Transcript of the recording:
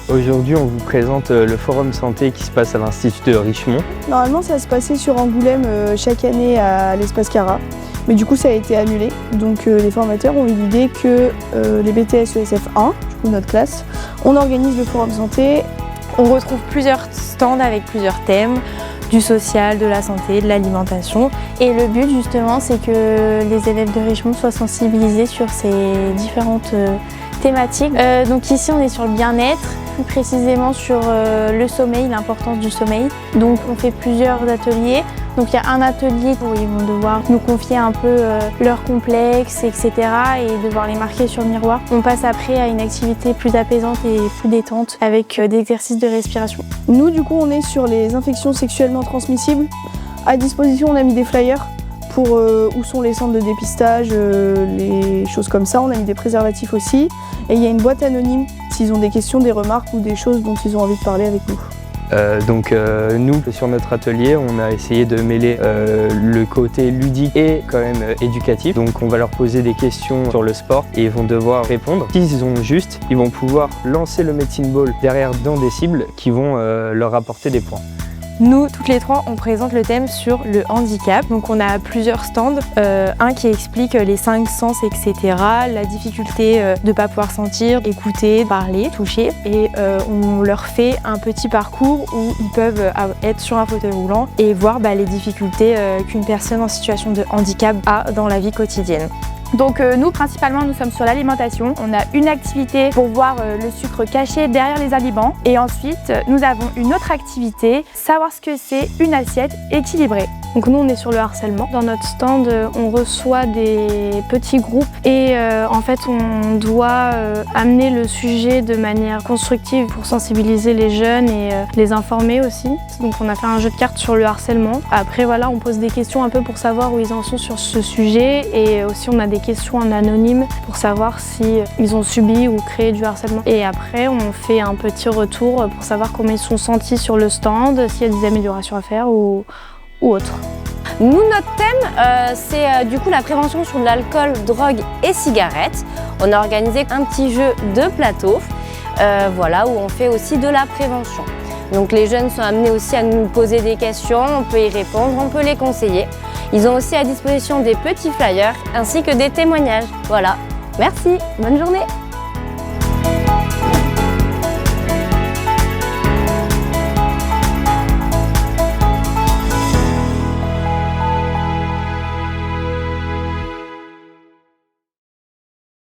Aujourd'hui, on vous présente le forum santé qui se passe à l'Institut de Richemont. Normalement, ça se passait sur Angoulême chaque année à l'espace Cara, mais du coup, ça a été annulé. Donc, les formateurs ont eu l'idée que les BTS ESF1, du coup notre classe, on organise le forum santé. On retrouve plusieurs stands avec plusieurs thèmes, du social, de la santé, de l'alimentation. Et le but justement, c'est que les élèves de Richemont soient sensibilisés sur ces différentes thématiques. Donc ici, on est sur le bien-être, plus précisément sur le sommeil, l'importance du sommeil. Donc on fait plusieurs ateliers. Donc il y a un atelier où ils vont devoir nous confier un peu leurs complexes, etc. et devoir les marquer sur le miroir. On passe après à une activité plus apaisante et plus détente avec des exercices de respiration. Nous, du coup, on est sur les infections sexuellement transmissibles. À disposition, on a mis des flyers pour où sont les centres de dépistage, les choses comme ça. On a mis des préservatifs aussi. Et il y a une boîte anonyme s'ils ont des questions, des remarques ou des choses dont ils ont envie de parler avec nous. Nous, sur notre atelier, on a essayé de mêler le côté ludique et quand même éducatif. Donc on va leur poser des questions sur le sport et ils vont devoir répondre. S'ils ont juste, ils vont pouvoir lancer le medicine ball derrière dans des cibles qui vont leur apporter des points. Nous, toutes les trois, on présente le thème sur le handicap. Donc on a plusieurs stands, un qui explique les 5 sens, etc. La difficulté de ne pas pouvoir sentir, écouter, parler, toucher. Et on leur fait un petit parcours où ils peuvent être sur un fauteuil roulant et voir les difficultés qu'une personne en situation de handicap a dans la vie quotidienne. Donc nous, principalement, nous sommes sur l'alimentation. On a une activité pour voir le sucre caché derrière les aliments. Et ensuite, nous avons une autre activité, savoir ce que c'est une assiette équilibrée. Donc nous, on est sur le harcèlement. Dans notre stand, on reçoit des petits groupes et en fait, on doit amener le sujet de manière constructive pour sensibiliser les jeunes et les informer aussi. Donc on a fait un jeu de cartes sur le harcèlement. Après, voilà, on pose des questions un peu pour savoir où ils en sont sur ce sujet et aussi on a des questions en anonyme pour savoir si ils ont subi ou créé du harcèlement. Et après, on fait un petit retour pour savoir comment ils sont sentis sur le stand, s'il y a des améliorations à faire ou autre. Nous, notre thème, c'est du coup la prévention sur l'alcool, drogue et cigarettes. On a organisé un petit jeu de plateau, voilà, où on fait aussi de la prévention. Donc les jeunes sont amenés aussi à nous poser des questions, on peut y répondre, on peut les conseiller. Ils ont aussi à disposition des petits flyers ainsi que des témoignages. Voilà, merci, bonne journée.